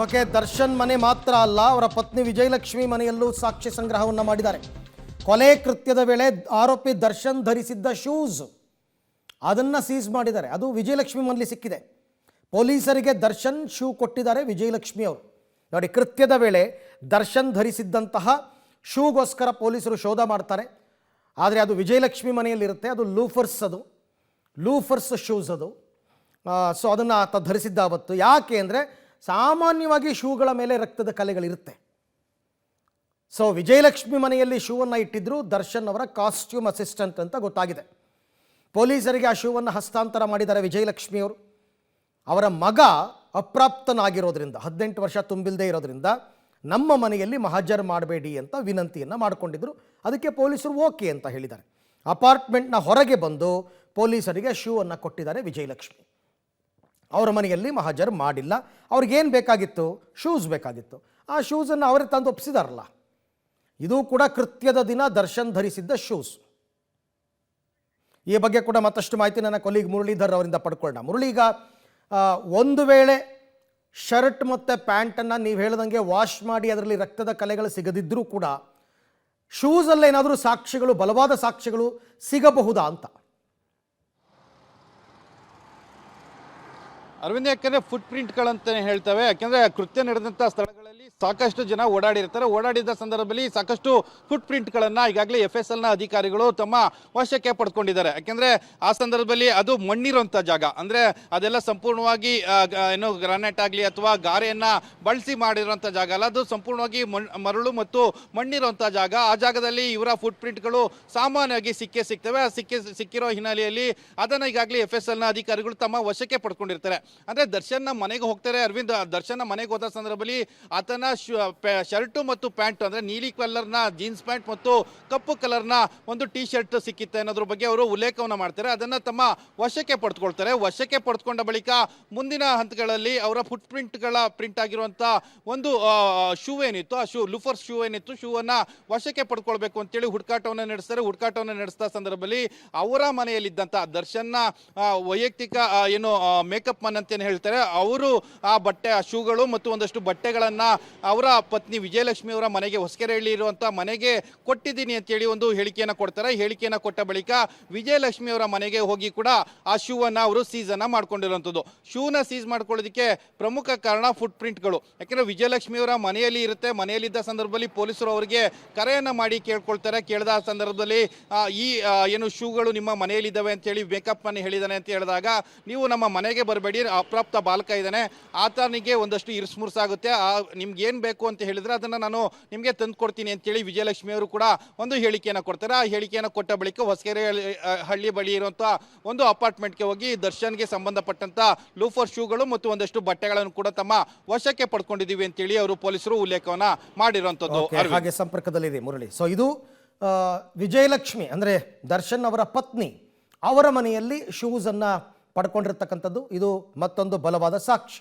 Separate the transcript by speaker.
Speaker 1: Okay, Darshan ಮನೆ ಮಾತ್ರ ಅಲ್ಲ, ಅವರ ಪತ್ನಿ ವಿಜಯಲಕ್ಷ್ಮಿ ಮನೆಯಲ್ಲೂ ಸಾಕ್ಷ್ಯ ಸಂಗ್ರಹವನ್ನು ಮಾಡಿದ್ದಾರೆ. ಕೊಲೆ ಕೃತ್ಯದ ವೇಳೆ ಆರೋಪಿ ದರ್ಶನ್ ಧರಿಸಿದ್ದ ಶೂಸ್ ಅದನ್ನು ಸೀಸ್ ಮಾಡಿದ್ದಾರೆ. ಅದು ವಿಜಯಲಕ್ಷ್ಮಿ ಮನೆಯಲ್ಲಿ ಸಿಕ್ಕಿದೆ. ಪೊಲೀಸರಿಗೆ ದರ್ಶನ್ ಶೂ ಕೊಟ್ಟಿದ್ದಾರೆ ವಿಜಯಲಕ್ಷ್ಮಿ ಅವರು. ನೋಡಿ, ಕೃತ್ಯದ ವೇಳೆ ದರ್ಶನ್ ಧರಿಸಿದ್ದಂತಹ ಶೂಗೋಸ್ಕರ ಪೊಲೀಸರು ಶೋಧ ಮಾಡ್ತಾರೆ. ಆದರೆ ಅದು ವಿಜಯಲಕ್ಷ್ಮಿ ಮನೆಯಲ್ಲಿರುತ್ತೆ. ಅದು ಲೂಫರ್ಸ್ ಶೂಸ್ ಅದು. ಸೊ ಅದನ್ನು ಆತ ಧರಿಸಿದ್ದ ಅವತ್ತು. ಯಾಕೆ ಅಂದರೆ ಸಾಮಾನ್ಯವಾಗಿ ಶೂಗಳ ಮೇಲೆ ರಕ್ತದ ಕಲೆಗಳಿರುತ್ತೆ. ಸೊ ವಿಜಯಲಕ್ಷ್ಮಿ ಮನೆಯಲ್ಲಿ ಶೂವನ್ನು ಇಟ್ಟಿದ್ರು ದರ್ಶನ್ ಅವರ ಕಾಸ್ಟ್ಯೂಮ್ ಅಸಿಸ್ಟೆಂಟ್ ಅಂತ ಗೊತ್ತಾಗಿದೆ. ಪೊಲೀಸರಿಗೆ ಆ ಶೂವನ್ನು ಹಸ್ತಾಂತರ ಮಾಡಿದ್ದಾರೆ ವಿಜಯಲಕ್ಷ್ಮಿ ಅವರು. ಅವರ ಮಗ ಅಪ್ರಾಪ್ತನಾಗಿರೋದ್ರಿಂದ, 18 ವರ್ಷ ತುಂಬಿಲ್ಲದೆ ಇರೋದ್ರಿಂದ ನಮ್ಮ ಮನೆಯಲ್ಲಿ ಮಹಜರ್ ಮಾಡಬೇಡಿ ಅಂತ ವಿನಂತಿಯನ್ನು ಮಾಡಿಕೊಂಡಿದ್ರು. ಅದಕ್ಕೆ ಪೊಲೀಸರು ಓಕೆ ಅಂತ ಹೇಳಿದ್ದಾರೆ. ಅಪಾರ್ಟ್ಮೆಂಟ್ನ ಹೊರಗೆ ಬಂದು ಪೊಲೀಸರಿಗೆ ಶೂವನ್ನು ಕೊಟ್ಟಿದ್ದಾರೆ ವಿಜಯಲಕ್ಷ್ಮಿ. ಅವರ ಮನೆಯಲ್ಲಿ ಮಹಜರ್ ಮಾಡಿಲ್ಲ. ಅವ್ರಿಗೇನು ಬೇಕಾಗಿತ್ತು? ಶೂಸ್ ಬೇಕಾಗಿತ್ತು. ಆ ಶೂಸನ್ನು ಅವರೇ ತಂದು ಒಪ್ಪಿಸಿದಾರಲ್ಲ. ಇದು ಕೂಡ ಕೃತ್ಯದ ದಿನ ದರ್ಶನ್ ಧರಿಸಿದ್ದ ಶೂಸ್. ಈ ಬಗ್ಗೆ ಕೂಡ ಮತ್ತಷ್ಟು ಮಾಹಿತಿ ನನ್ನ ಕೊಲೀಗ್ ಮುರಳೀಧರ್ ಅವರಿಂದ ಪಡ್ಕೊಳ್ಳೋಣ. ಮುರಳಿ, ಈಗ ಒಂದು ವೇಳೆ ಶರ್ಟ್ ಮತ್ತು ಪ್ಯಾಂಟನ್ನು ನೀವು ಹೇಳ್ದಂಗೆ ವಾಶ್ ಮಾಡಿ ಅದರಲ್ಲಿ ರಕ್ತದ ಕಲೆಗಳು ಸಿಗದಿದ್ದರೂ ಕೂಡ ಶೂಸಲ್ಲೇನಾದರೂ ಸಾಕ್ಷ್ಯಗಳು, ಬಲವಾದ ಸಾಕ್ಷ್ಯಗಳು ಸಿಗಬಹುದಾ ಅಂತ?
Speaker 2: ಅರವಿಂದ್, ಯಾಕಂದರೆ ಫುಟ್ ಪ್ರಿಂಟ್ಗಳಂತಲೇ ಹೇಳ್ತವೆ. ಯಾಕೆಂದರೆ ಕೃತ್ಯ ನಡೆದಂಥ ಸ್ಥಳಗಳಲ್ಲಿ ಸಾಕಷ್ಟು ಜನ ಓಡಾಡಿರ್ತಾರೆ. ಓಡಾಡಿದ ಸಂದರ್ಭದಲ್ಲಿ ಸಾಕಷ್ಟು ಫುಟ್ ಪ್ರಿಂಟ್ಗಳನ್ನು ಈಗಾಗಲೇ FSLನ ಅಧಿಕಾರಿಗಳು ತಮ್ಮ ವಶಕ್ಕೆ ಪಡ್ಕೊಂಡಿದ್ದಾರೆ. ಯಾಕೆಂದರೆ ಆ ಸಂದರ್ಭದಲ್ಲಿ ಅದು ಮಣ್ಣಿರುವಂಥ ಜಾಗ, ಅಂದರೆ ಅದೆಲ್ಲ ಸಂಪೂರ್ಣವಾಗಿ ಏನು ಗ್ರಾನೈಟ್ ಆಗಲಿ ಅಥವಾ ಗಾರೆಯನ್ನು ಬಳಸಿ ಮಾಡಿರುವಂಥ ಜಾಗ ಅಲ್ಲ, ಅದು ಸಂಪೂರ್ಣವಾಗಿ ಮರಳು ಮತ್ತು ಮಣ್ಣಿರುವಂಥ ಜಾಗ. ಆ ಜಾಗದಲ್ಲಿ ಇವರ ಫುಟ್ ಪ್ರಿಂಟ್ಗಳು ಸಾಮಾನ್ಯವಾಗಿ ಸಿಗ್ತವೆ. ಸಿಕ್ಕಿರೋ ಹಿನ್ನೆಲೆಯಲ್ಲಿ ಅದನ್ನು ಈಗಾಗಲೇ FSLನ ಅಧಿಕಾರಿಗಳು ತಮ್ಮ ವಶಕ್ಕೆ ಪಡ್ಕೊಂಡಿರ್ತಾರೆ. ಅಂದರೆ ದರ್ಶನ್ನ ಮನೆಗೆ ಹೋಗ್ತಾರೆ. ಅರವಿಂದ್, ದರ್ಶನ್ನ ಮನೆಗೆ ಹೋದ ಸಂದರ್ಭದಲ್ಲಿ ಆತನ ಶರ್ಟು ಮತ್ತು ಪ್ಯಾಂಟ್, ಅಂದರೆ ನೀಲಿ ಕಲರ್ನ ಜೀನ್ಸ್ ಪ್ಯಾಂಟ್ ಮತ್ತು ಕಪ್ಪು ಕಲರ್ನ ಒಂದು ಟೀ ಶರ್ಟ್ ಸಿಕ್ಕಿತ್ತೆ ಅನ್ನೋದ್ರ ಬಗ್ಗೆ ಅವರು ಉಲ್ಲೇಖವನ್ನು ಮಾಡ್ತಾರೆ. ಅದನ್ನು ತಮ್ಮ ವಶಕ್ಕೆ ಪಡೆದುಕೊಳ್ತಾರೆ. ವಶಕ್ಕೆ ಪಡೆದುಕೊಂಡ ಬಳಿಕ ಮುಂದಿನ ಹಂತಗಳಲ್ಲಿ ಅವರ ಫುಟ್ ಪ್ರಿಂಟ್ ಆಗಿರುವಂಥ ಒಂದು ಶೂ ಏನಿತ್ತು, ಆ ಲೂಫರ್ಸ್ ಶೂ ಏನಿತ್ತು, ಶೂವನ್ನು ವಶಕ್ಕೆ ಪಡ್ಕೊಳ್ಬೇಕು ಅಂತೇಳಿ ಹುಡುಕಾಟವನ್ನು ನಡೆಸ್ತಾರೆ. ಹುಡುಕಾಟವನ್ನು ನಡೆಸಿದ ಸಂದರ್ಭದಲ್ಲಿ ಅವರ ಮನೆಯಲ್ಲಿದ್ದಂಥ ದರ್ಶನ್ನ ವೈಯಕ್ತಿಕ ಏನು ಮೇಕಪ್ ಮನ್ ಅಂತೇನು ಹೇಳ್ತಾರೆ, ಅವರು ಆ ಬಟ್ಟೆ, ಆ ಶೂಗಳು ಮತ್ತು ಒಂದಷ್ಟು ಬಟ್ಟೆಗಳನ್ನು ಅವರ ಪತ್ನಿ ವಿಜಯಲಕ್ಷ್ಮಿ ಅವರ ಮನೆಗೆ, ಹೊಸಕೆರೆಹಳ್ಳಿ ಇರುವಂಥ ಮನೆಗೆ ಕೊಟ್ಟಿದ್ದೀನಿ ಅಂತೇಳಿ ಒಂದು ಹೇಳಿಕೆಯನ್ನು ಕೊಡ್ತಾರೆ. ಹೇಳಿಕೆಯನ್ನು ಕೊಟ್ಟ ಬಳಿಕ ವಿಜಯಲಕ್ಷ್ಮಿ ಅವರ ಮನೆಗೆ ಹೋಗಿ ಕೂಡ ಆ ಶೂವನ್ನು ಅವರು ಸೀಸನ್ನು ಮಾಡ್ಕೊಂಡಿರುವಂಥದ್ದು. ಶೂನ ಸೀಸ್ ಮಾಡ್ಕೊಳ್ಳೋದಕ್ಕೆ ಪ್ರಮುಖ ಕಾರಣ ಫುಟ್ ಪ್ರಿಂಟ್ಗಳು. ಯಾಕೆಂದರೆ ವಿಜಯಲಕ್ಷ್ಮಿ ಅವರ ಮನೆಯಲ್ಲಿ ಇರುತ್ತೆ. ಮನೆಯಲ್ಲಿದ್ದ ಸಂದರ್ಭದಲ್ಲಿ ಪೊಲೀಸರು ಅವರಿಗೆ ಕರೆಯನ್ನು ಮಾಡಿ ಕೇಳ್ಕೊಳ್ತಾರೆ. ಕೇಳಿದ ಸಂದರ್ಭದಲ್ಲಿ ಈ ಏನು ಶೂಗಳು ನಿಮ್ಮ ಮನೆಯಲ್ಲಿದ್ದಾವೆ ಅಂತೇಳಿ ಮೇಕಪ್ ಮನೆ ಹೇಳಿದ್ದಾನೆ ಅಂತ ಹೇಳಿದಾಗ, ನೀವು ನಮ್ಮ ಮನೆಗೆ ಬರಬೇಡಿ, ಅಪ್ರಾಪ್ತ ಬಾಲಕ ಇದ್ದಾನೆ, ಆತನಿಗೆ ಒಂದಷ್ಟು ಇರಿಸುಮುರುಸಾಗುತ್ತೆ, ನಿಮ್ಗೆ ಏನು ಬೇಕು ಅಂತ ಹೇಳಿದ್ರೆ ಅದನ್ನು ನಾನು ನಿಮಗೆ ತಂದು ಕೊಡ್ತೀನಿ ಅಂತೇಳಿ ವಿಜಯಲಕ್ಷ್ಮಿ ಅವರು ಕೂಡ ಒಂದು ಹೇಳಿಕೆಯನ್ನು ಕೊಡ್ತಾರೆ. ಆ ಹೇಳಿಕೆಯನ್ನು ಕೊಟ್ಟ ಬಳಿಕ ಹೊಸಕೆರೆ ಹಳ್ಳಿ ಬಳಿ ಇರುವಂಥ ಒಂದು ಅಪಾರ್ಟ್ಮೆಂಟ್ಗೆ ಹೋಗಿ ದರ್ಶನ್ಗೆ ಸಂಬಂಧಪಟ್ಟಂಥ ಲೂಫರ್ ಶೂಗಳು ಮತ್ತು ಒಂದಷ್ಟು ಬಟ್ಟೆಗಳನ್ನು ಕೂಡ ತಮ್ಮ ವಶಕ್ಕೆ ಪಡ್ಕೊಂಡಿದ್ದೀವಿ ಅಂತೇಳಿ ಅವರು ಪೊಲೀಸರು ಉಲ್ಲೇಖವನ್ನು ಮಾಡಿರುವಂಥದ್ದು.
Speaker 1: ಹಾಗೆ ಸಂಪರ್ಕದಲ್ಲಿದೆ ಮುರಳಿ. ಸೊ ಇದು ವಿಜಯಲಕ್ಷ್ಮಿ ಅಂದರೆ ದರ್ಶನ್ ಅವರ ಪತ್ನಿ, ಅವರ ಮನೆಯಲ್ಲಿ ಶೂಸನ್ನು ಪಡ್ಕೊಂಡಿರ್ತಕ್ಕಂಥದ್ದು. ಇದು ಮತ್ತೊಂದು ಬಲವಾದ ಸಾಕ್ಷಿ.